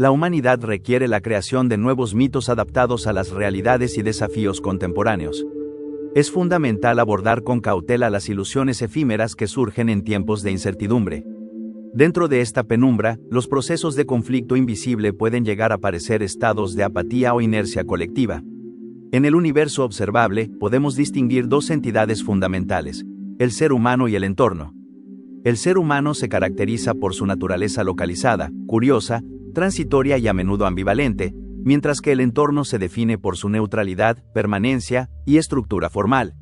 la humanidad requiere la creación de nuevos mitos adaptados a las realidades y desafíos contemporáneos. Es fundamental abordar con cautela las ilusiones efímeras que surgen en tiempos de incertidumbre. Dentro de esta penumbra, los procesos de conflicto invisible pueden llegar a parecer estados de apatía o inercia colectiva. En el universo observable, podemos distinguir dos entidades fundamentales: el ser humano y el entorno. El ser humano se caracteriza por su naturaleza localizada, curiosa, transitoria y a menudo ambivalente, mientras que el entorno se define por su neutralidad, permanencia y estructura formal.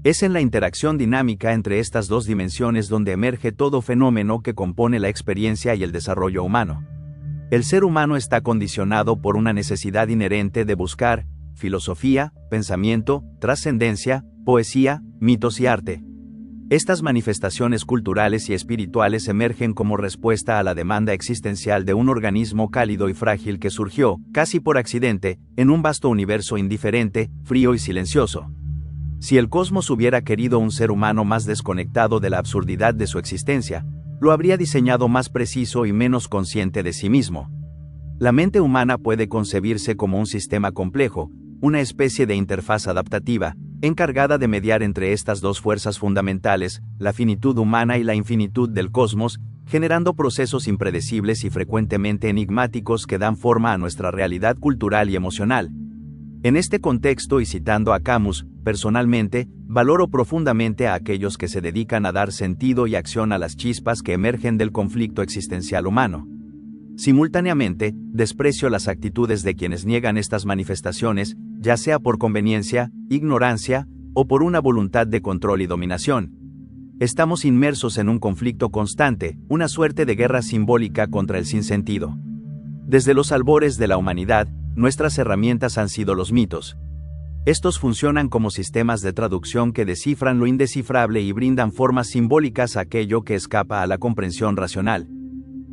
Es en la interacción dinámica entre estas dos dimensiones donde emerge todo fenómeno que compone la experiencia y el desarrollo humano. El ser humano está condicionado por una necesidad inherente de buscar filosofía, pensamiento, trascendencia, poesía, mitos y arte. Estas manifestaciones culturales y espirituales emergen como respuesta a la demanda existencial de un organismo cálido y frágil que surgió, casi por accidente, en un vasto universo indiferente, frío y silencioso. Si el cosmos hubiera querido un ser humano más desconectado de la absurdidad de su existencia, lo habría diseñado más preciso y menos consciente de sí mismo. La mente humana puede concebirse como un sistema complejo, una especie de interfaz adaptativa, encargada de mediar entre estas dos fuerzas fundamentales, la finitud humana y la infinitud del cosmos, generando procesos impredecibles y frecuentemente enigmáticos que dan forma a nuestra realidad cultural y emocional. En este contexto y citando a Camus, personalmente, valoro profundamente a aquellos que se dedican a dar sentido y acción a las chispas que emergen del conflicto existencial humano. Simultáneamente, desprecio las actitudes de quienes niegan estas manifestaciones, ya sea por conveniencia, ignorancia, o por una voluntad de control y dominación. Estamos inmersos en un conflicto constante, una suerte de guerra simbólica contra el sinsentido. Desde los albores de la humanidad, nuestras herramientas han sido los mitos. Estos funcionan como sistemas de traducción que descifran lo indescifrable y brindan formas simbólicas a aquello que escapa a la comprensión racional.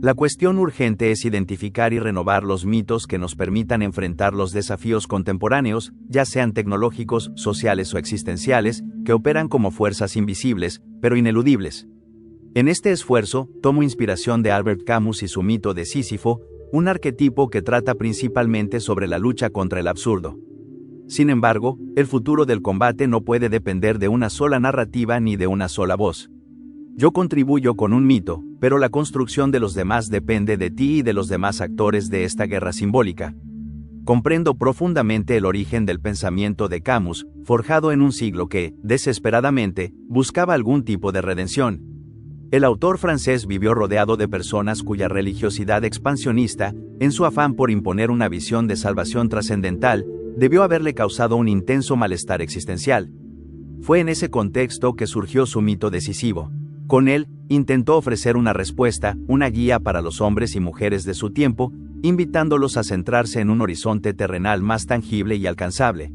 La cuestión urgente es identificar y renovar los mitos que nos permitan enfrentar los desafíos contemporáneos, ya sean tecnológicos, sociales o existenciales, que operan como fuerzas invisibles, pero ineludibles. En este esfuerzo, tomo inspiración de Albert Camus y su mito de Sísifo, un arquetipo que trata principalmente sobre la lucha contra el absurdo. Sin embargo, el futuro del combate no puede depender de una sola narrativa ni de una sola voz. Yo contribuyo con un mito, pero la construcción de los demás depende de ti y de los demás actores de esta guerra simbólica. Comprendo profundamente el origen del pensamiento de Camus, forjado en un siglo que, desesperadamente, buscaba algún tipo de redención. El autor francés vivió rodeado de personas cuya religiosidad expansionista, en su afán por imponer una visión de salvación trascendental, debió haberle causado un intenso malestar existencial. Fue en ese contexto que surgió su mito decisivo. Con él, intentó ofrecer una respuesta, una guía para los hombres y mujeres de su tiempo, invitándolos a centrarse en un horizonte terrenal más tangible y alcanzable.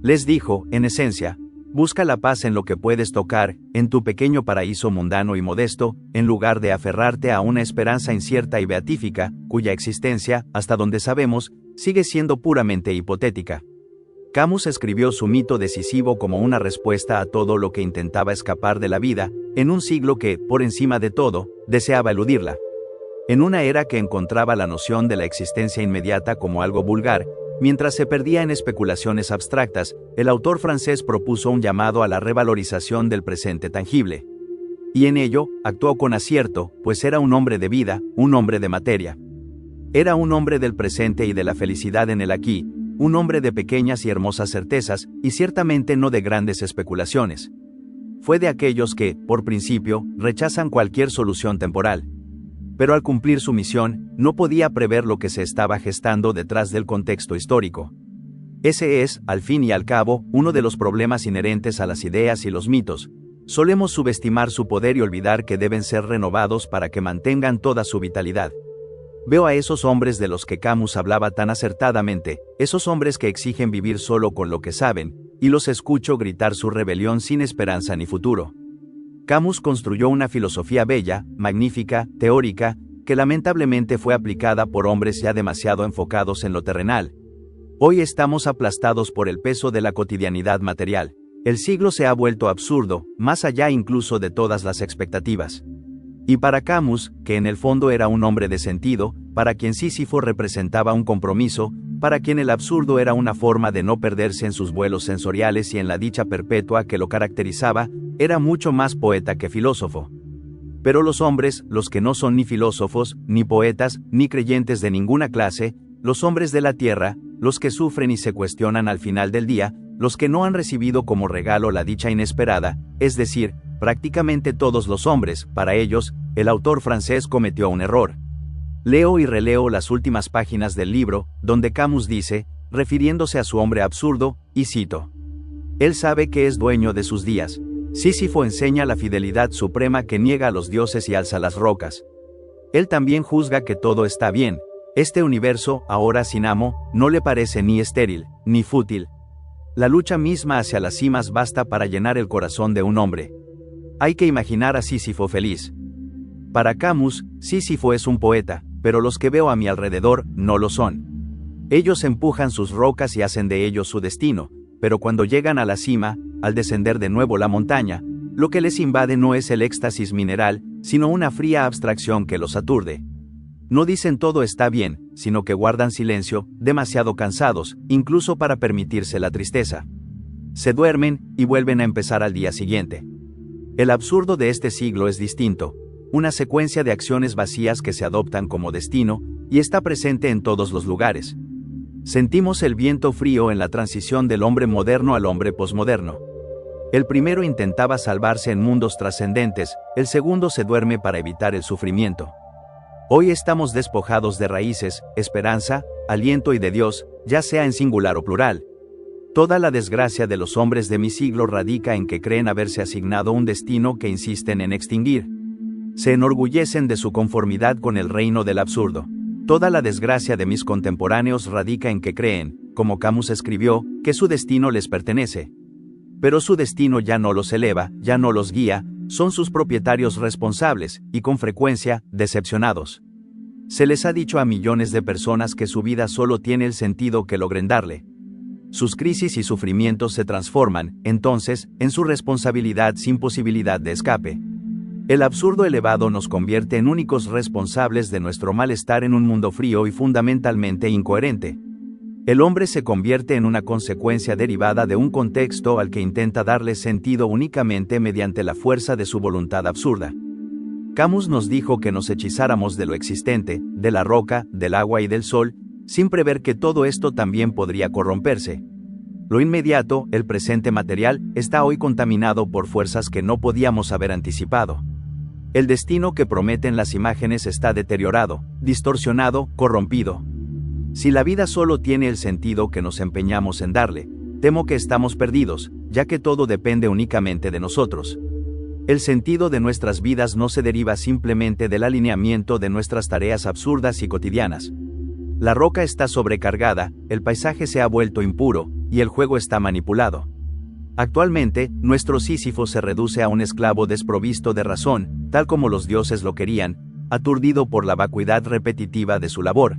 Les dijo, en esencia, busca la paz en lo que puedes tocar, en tu pequeño paraíso mundano y modesto, en lugar de aferrarte a una esperanza incierta y beatífica, cuya existencia, hasta donde sabemos, sigue siendo puramente hipotética. Camus escribió su mito decisivo como una respuesta a todo lo que intentaba escapar de la vida, en un siglo que, por encima de todo, deseaba eludirla. En una era que encontraba la noción de la existencia inmediata como algo vulgar, mientras se perdía en especulaciones abstractas, el autor francés propuso un llamado a la revalorización del presente tangible. Y en ello, actuó con acierto, pues era un hombre de vida, un hombre de materia. Era un hombre del presente y de la felicidad en el aquí, un hombre de pequeñas y hermosas certezas, y ciertamente no de grandes especulaciones. Fue de aquellos que, por principio, rechazan cualquier solución temporal. Pero al cumplir su misión, no podía prever lo que se estaba gestando detrás del contexto histórico. Ese es, al fin y al cabo, uno de los problemas inherentes a las ideas y los mitos. Solemos subestimar su poder y olvidar que deben ser renovados para que mantengan toda su vitalidad. Veo a esos hombres de los que Camus hablaba tan acertadamente, esos hombres que exigen vivir solo con lo que saben, y los escucho gritar su rebelión sin esperanza ni futuro. Camus construyó una filosofía bella, magnífica, teórica, que lamentablemente fue aplicada por hombres ya demasiado enfocados en lo terrenal. Hoy estamos aplastados por el peso de la cotidianidad material. El siglo se ha vuelto absurdo, más allá incluso de todas las expectativas. Y para Camus, que en el fondo era un hombre de sentido, para quien Sísifo representaba un compromiso, para quien el absurdo era una forma de no perderse en sus vuelos sensoriales y en la dicha perpetua que lo caracterizaba, era mucho más poeta que filósofo. Pero los hombres, los que no son ni filósofos, ni poetas, ni creyentes de ninguna clase, los hombres de la tierra, los que sufren y se cuestionan al final del día, los que no han recibido como regalo la dicha inesperada, es decir, prácticamente todos los hombres, para ellos, el autor francés cometió un error. Leo y releo las últimas páginas del libro, donde Camus dice, refiriéndose a su hombre absurdo, y cito: él sabe que es dueño de sus días. Sísifo enseña la fidelidad suprema que niega a los dioses y alza las rocas. Él también juzga que todo está bien. Este universo, ahora sin amo, no le parece ni estéril, ni fútil. La lucha misma hacia las cimas basta para llenar el corazón de un hombre. Hay que imaginar a Sísifo feliz. Para Camus, Sísifo es un poeta, pero los que veo a mi alrededor no lo son. Ellos empujan sus rocas y hacen de ellos su destino, pero cuando llegan a la cima, al descender de nuevo la montaña, lo que les invade no es el éxtasis mineral, sino una fría abstracción que los aturde. No dicen todo está bien, sino que guardan silencio, demasiado cansados, incluso para permitirse la tristeza. Se duermen y vuelven a empezar al día siguiente. El absurdo de este siglo es distinto, una secuencia de acciones vacías que se adoptan como destino, y está presente en todos los lugares. Sentimos el viento frío en la transición del hombre moderno al hombre posmoderno. El primero intentaba salvarse en mundos trascendentes, el segundo se duerme para evitar el sufrimiento. Hoy estamos despojados de raíces, esperanza, aliento y de Dios, ya sea en singular o plural. Toda la desgracia de los hombres de mi siglo radica en que creen haberse asignado un destino que insisten en extinguir. Se enorgullecen de su conformidad con el reino del absurdo. Toda la desgracia de mis contemporáneos radica en que creen, como Camus escribió, que su destino les pertenece. Pero su destino ya no los eleva, ya no los guía, son sus propietarios responsables, y con frecuencia, decepcionados. Se les ha dicho a millones de personas que su vida solo tiene el sentido que logren darle. Sus crisis y sufrimientos se transforman, entonces, en su responsabilidad sin posibilidad de escape. El absurdo elevado nos convierte en únicos responsables de nuestro malestar en un mundo frío y fundamentalmente incoherente. El hombre se convierte en una consecuencia derivada de un contexto al que intenta darle sentido únicamente mediante la fuerza de su voluntad absurda. Camus nos dijo que nos hechizáramos de lo existente, de la roca, del agua y del sol, sin prever que todo esto también podría corromperse. Lo inmediato, el presente material, está hoy contaminado por fuerzas que no podíamos haber anticipado. El destino que prometen las imágenes está deteriorado, distorsionado, corrompido. Si la vida solo tiene el sentido que nos empeñamos en darle, temo que estamos perdidos, ya que todo depende únicamente de nosotros. El sentido de nuestras vidas no se deriva simplemente del alineamiento de nuestras tareas absurdas y cotidianas. La roca está sobrecargada, el paisaje se ha vuelto impuro, y el juego está manipulado. Actualmente, nuestro Sísifo se reduce a un esclavo desprovisto de razón, tal como los dioses lo querían, aturdido por la vacuidad repetitiva de su labor.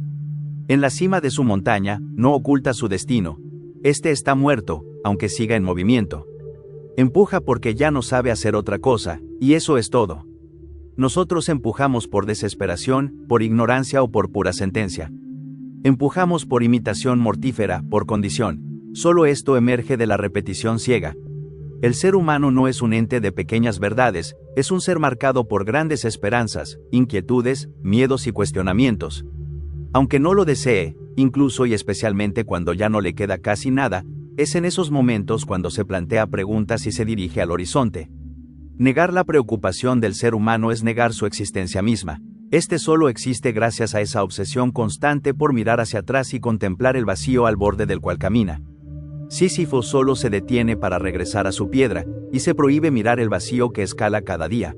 En la cima de su montaña, no oculta su destino. Este está muerto, aunque siga en movimiento. Empuja porque ya no sabe hacer otra cosa, y eso es todo. Nosotros empujamos por desesperación, por ignorancia o por pura sentencia. Empujamos por imitación mortífera, por condición. Solo esto emerge de la repetición ciega. El ser humano no es un ente de pequeñas verdades, es un ser marcado por grandes esperanzas, inquietudes, miedos y cuestionamientos. Aunque no lo desee, incluso y especialmente cuando ya no le queda casi nada, es en esos momentos cuando se plantea preguntas y se dirige al horizonte. Negar la preocupación del ser humano es negar su existencia misma. Este solo existe gracias a esa obsesión constante por mirar hacia atrás y contemplar el vacío al borde del cual camina. Sísifo solo se detiene para regresar a su piedra, y se prohíbe mirar el vacío que escala cada día.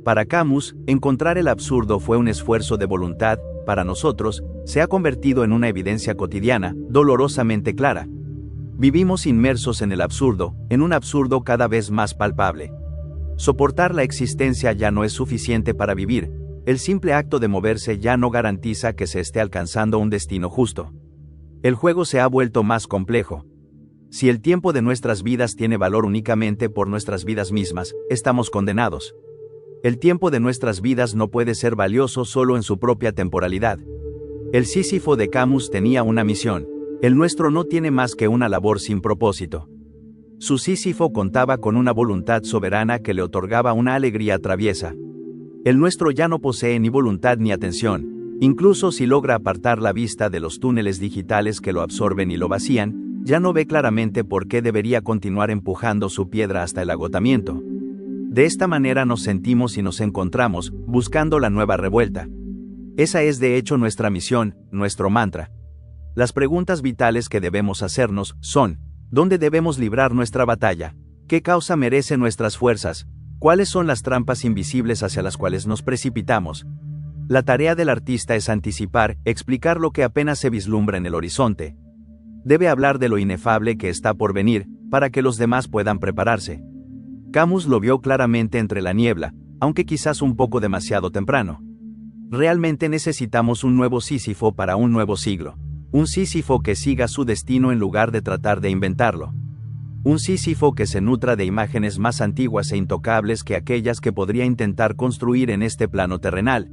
Para Camus, encontrar el absurdo fue un esfuerzo de voluntad, para nosotros, se ha convertido en una evidencia cotidiana, dolorosamente clara. Vivimos inmersos en el absurdo, en un absurdo cada vez más palpable. Soportar la existencia ya no es suficiente para vivir, el simple acto de moverse ya no garantiza que se esté alcanzando un destino justo. El juego se ha vuelto más complejo. Si el tiempo de nuestras vidas tiene valor únicamente por nuestras vidas mismas, estamos condenados. El tiempo de nuestras vidas no puede ser valioso solo en su propia temporalidad. El Sísifo de Camus tenía una misión. El nuestro no tiene más que una labor sin propósito. Su Sísifo contaba con una voluntad soberana que le otorgaba una alegría traviesa. El nuestro ya no posee ni voluntad ni atención. Incluso si logra apartar la vista de los túneles digitales que lo absorben y lo vacían, ya no ve claramente por qué debería continuar empujando su piedra hasta el agotamiento. De esta manera nos sentimos y nos encontramos, buscando la nueva revuelta. Esa es de hecho nuestra misión, nuestro mantra. Las preguntas vitales que debemos hacernos son: ¿dónde debemos librar nuestra batalla? ¿Qué causa merece nuestras fuerzas? ¿Cuáles son las trampas invisibles hacia las cuales nos precipitamos? La tarea del artista es anticipar, explicar lo que apenas se vislumbra en el horizonte. Debe hablar de lo inefable que está por venir, para que los demás puedan prepararse. Camus lo vio claramente entre la niebla, aunque quizás un poco demasiado temprano. Realmente necesitamos un nuevo Sísifo para un nuevo siglo. Un Sísifo que siga su destino en lugar de tratar de inventarlo. Un Sísifo que se nutra de imágenes más antiguas e intocables que aquellas que podría intentar construir en este plano terrenal.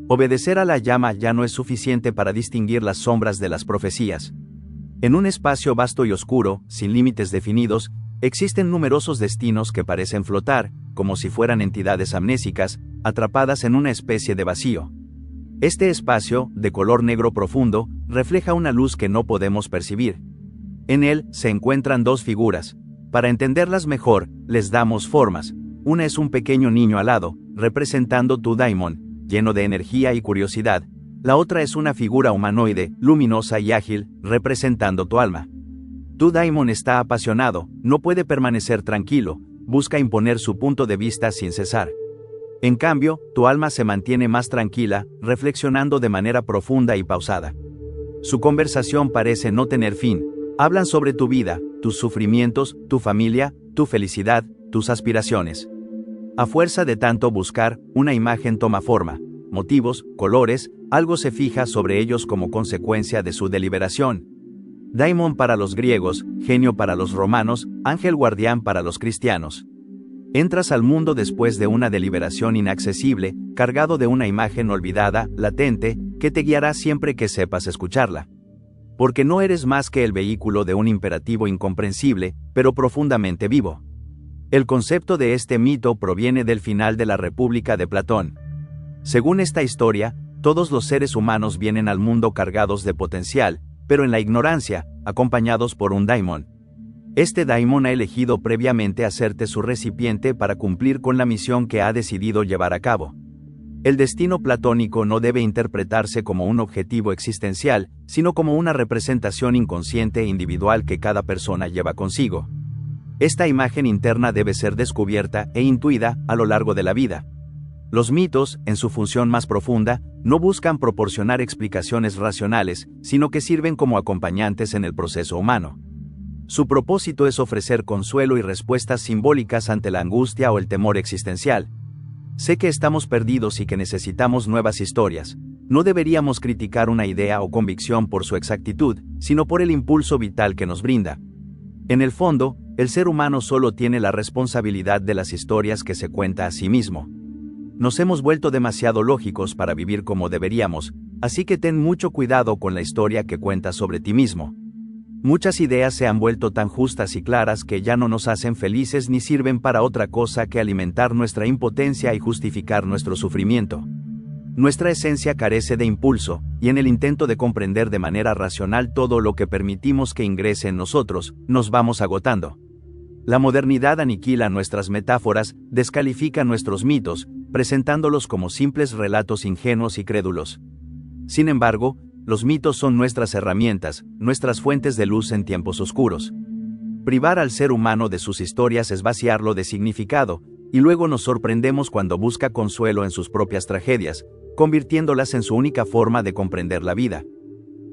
Obedecer a la llama ya no es suficiente para distinguir las sombras de las profecías. En un espacio vasto y oscuro, sin límites definidos, existen numerosos destinos que parecen flotar, como si fueran entidades amnésicas, atrapadas en una especie de vacío. Este espacio, de color negro profundo, refleja una luz que no podemos percibir. En él se encuentran dos figuras. Para entenderlas mejor, les damos formas. Una es un pequeño niño alado, representando tu daimon, lleno de energía y curiosidad. La otra es una figura humanoide, luminosa y ágil, representando tu alma. Tu daimon está apasionado, no puede permanecer tranquilo, busca imponer su punto de vista sin cesar. En cambio, tu alma se mantiene más tranquila, reflexionando de manera profunda y pausada. Su conversación parece no tener fin. Hablan sobre tu vida, tus sufrimientos, tu familia, tu felicidad, tus aspiraciones. A fuerza de tanto buscar, una imagen toma forma, motivos, colores, algo se fija sobre ellos como consecuencia de su deliberación. Daimon para los griegos, genio para los romanos, ángel guardián para los cristianos. Entras al mundo después de una deliberación inaccesible, cargado de una imagen olvidada, latente, que te guiará siempre que sepas escucharla. Porque no eres más que el vehículo de un imperativo incomprensible, pero profundamente vivo. El concepto de este mito proviene del final de la República de Platón. Según esta historia, todos los seres humanos vienen al mundo cargados de potencial, pero en la ignorancia, acompañados por un daimon. Este daimon ha elegido previamente hacerte su recipiente para cumplir con la misión que ha decidido llevar a cabo. El destino platónico no debe interpretarse como un objetivo existencial, sino como una representación inconsciente e individual que cada persona lleva consigo. Esta imagen interna debe ser descubierta e intuida a lo largo de la vida. Los mitos, en su función más profunda, no buscan proporcionar explicaciones racionales, sino que sirven como acompañantes en el proceso humano. Su propósito es ofrecer consuelo y respuestas simbólicas ante la angustia o el temor existencial. Sé que estamos perdidos y que necesitamos nuevas historias. No deberíamos criticar una idea o convicción por su exactitud, sino por el impulso vital que nos brinda. En el fondo, el ser humano solo tiene la responsabilidad de las historias que se cuenta a sí mismo. Nos hemos vuelto demasiado lógicos para vivir como deberíamos, así que ten mucho cuidado con la historia que cuentas sobre ti mismo. Muchas ideas se han vuelto tan justas y claras que ya no nos hacen felices ni sirven para otra cosa que alimentar nuestra impotencia y justificar nuestro sufrimiento. Nuestra esencia carece de impulso, y en el intento de comprender de manera racional todo lo que permitimos que ingrese en nosotros, nos vamos agotando. La modernidad aniquila nuestras metáforas, descalifica nuestros mitos, presentándolos como simples relatos ingenuos y crédulos. Sin embargo, los mitos son nuestras herramientas, nuestras fuentes de luz en tiempos oscuros. Privar al ser humano de sus historias es vaciarlo de significado, y luego nos sorprendemos cuando busca consuelo en sus propias tragedias, convirtiéndolas en su única forma de comprender la vida.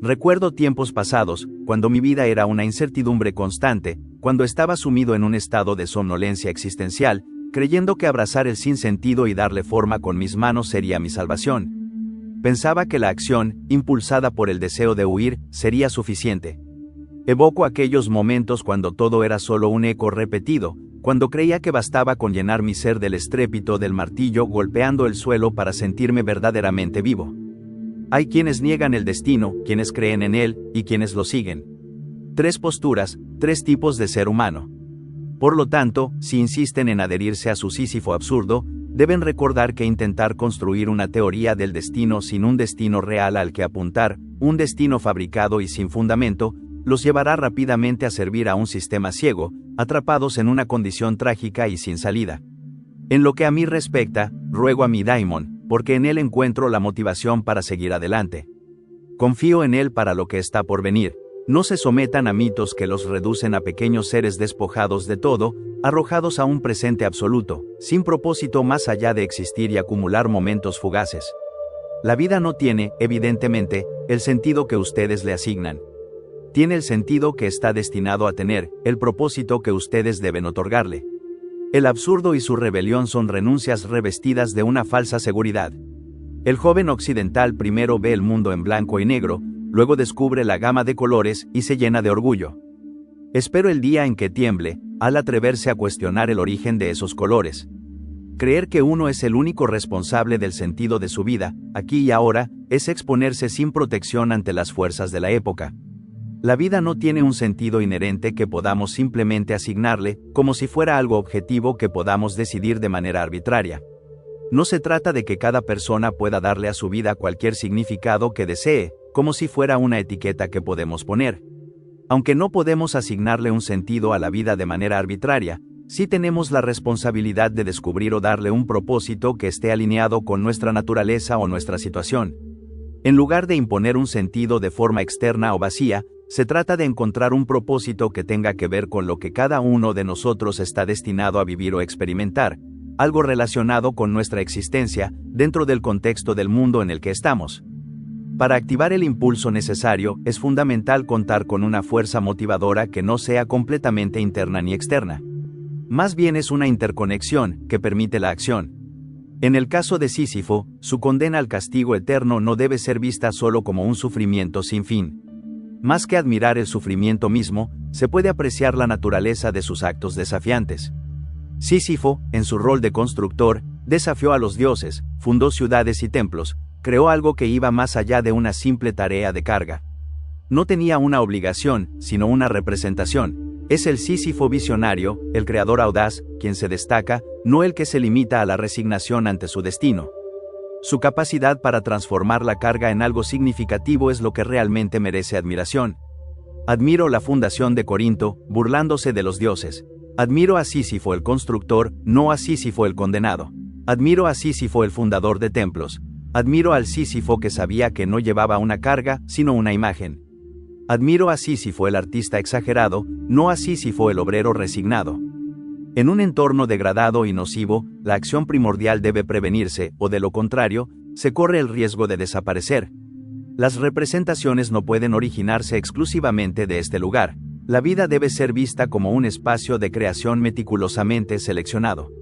Recuerdo tiempos pasados, cuando mi vida era una incertidumbre constante, cuando estaba sumido en un estado de somnolencia existencial, creyendo que abrazar el sinsentido y darle forma con mis manos sería mi salvación. Pensaba que la acción, impulsada por el deseo de huir, sería suficiente. Evoco aquellos momentos cuando todo era solo un eco repetido, cuando creía que bastaba con llenar mi ser del estrépito del martillo golpeando el suelo para sentirme verdaderamente vivo. Hay quienes niegan el destino, quienes creen en él, y quienes lo siguen. 3 posturas, 3 tipos de ser humano. Por lo tanto, si insisten en adherirse a su Sísifo absurdo, deben recordar que intentar construir una teoría del destino sin un destino real al que apuntar, un destino fabricado y sin fundamento, los llevará rápidamente a servir a un sistema ciego, atrapados en una condición trágica y sin salida. En lo que a mí respecta, ruego a mi daimon, porque en él encuentro la motivación para seguir adelante. Confío en él para lo que está por venir. No se sometan a mitos que los reducen a pequeños seres despojados de todo, arrojados a un presente absoluto, sin propósito más allá de existir y acumular momentos fugaces. La vida no tiene, evidentemente, el sentido que ustedes le asignan. Tiene el sentido que está destinado a tener, el propósito que ustedes deben otorgarle. El absurdo y su rebelión son renuncias revestidas de una falsa seguridad. El joven occidental primero ve el mundo en blanco y negro, luego descubre la gama de colores y se llena de orgullo. Espero el día en que tiemble, al atreverse a cuestionar el origen de esos colores. Creer que uno es el único responsable del sentido de su vida, aquí y ahora, es exponerse sin protección ante las fuerzas de la época. La vida no tiene un sentido inherente que podamos simplemente asignarle, como si fuera algo objetivo que podamos decidir de manera arbitraria. No se trata de que cada persona pueda darle a su vida cualquier significado que desee, como si fuera una etiqueta que podemos poner. Aunque no podemos asignarle un sentido a la vida de manera arbitraria, sí tenemos la responsabilidad de descubrir o darle un propósito que esté alineado con nuestra naturaleza o nuestra situación. En lugar de imponer un sentido de forma externa o vacía, se trata de encontrar un propósito que tenga que ver con lo que cada uno de nosotros está destinado a vivir o experimentar, algo relacionado con nuestra existencia, dentro del contexto del mundo en el que estamos. Para activar el impulso necesario, es fundamental contar con una fuerza motivadora que no sea completamente interna ni externa. Más bien es una interconexión que permite la acción. En el caso de Sísifo, su condena al castigo eterno no debe ser vista solo como un sufrimiento sin fin. Más que admirar el sufrimiento mismo, se puede apreciar la naturaleza de sus actos desafiantes. Sísifo, en su rol de constructor, desafió a los dioses, fundó ciudades y templos, creó algo que iba más allá de una simple tarea de carga. No tenía una obligación, sino una representación. Es el Sísifo visionario, el creador audaz, quien se destaca, no el que se limita a la resignación ante su destino. Su capacidad para transformar la carga en algo significativo es lo que realmente merece admiración. Admiro la fundación de Corinto, burlándose de los dioses. Admiro a Sísifo el constructor, no a Sísifo el condenado. Admiro a Sísifo el fundador de templos. Admiro al Sísifo que sabía que no llevaba una carga, sino una imagen. Admiro a Sísifo el artista exagerado, no a Sísifo el obrero resignado. En un entorno degradado y nocivo, la acción primordial debe prevenirse, o de lo contrario, se corre el riesgo de desaparecer. Las representaciones no pueden originarse exclusivamente de este lugar. La vida debe ser vista como un espacio de creación meticulosamente seleccionado.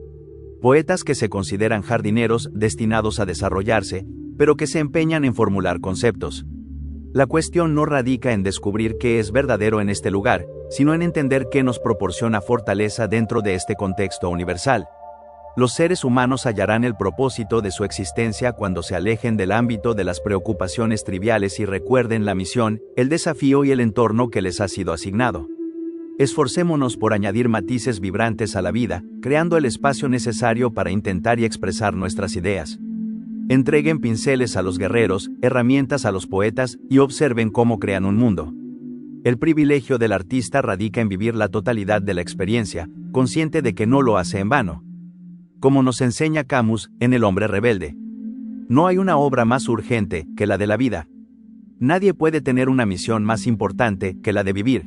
Poetas que se consideran jardineros destinados a desarrollarse, pero que se empeñan en formular conceptos. La cuestión no radica en descubrir qué es verdadero en este lugar, sino en entender qué nos proporciona fortaleza dentro de este contexto universal. Los seres humanos hallarán el propósito de su existencia cuando se alejen del ámbito de las preocupaciones triviales y recuerden la misión, el desafío y el entorno que les ha sido asignado. Esforcémonos por añadir matices vibrantes a la vida, creando el espacio necesario para intentar y expresar nuestras ideas. Entreguen pinceles a los guerreros, herramientas a los poetas, y observen cómo crean un mundo. El privilegio del artista radica en vivir la totalidad de la experiencia, consciente de que no lo hace en vano. Como nos enseña Camus, en El hombre rebelde. No hay una obra más urgente que la de la vida. Nadie puede tener una misión más importante que la de vivir.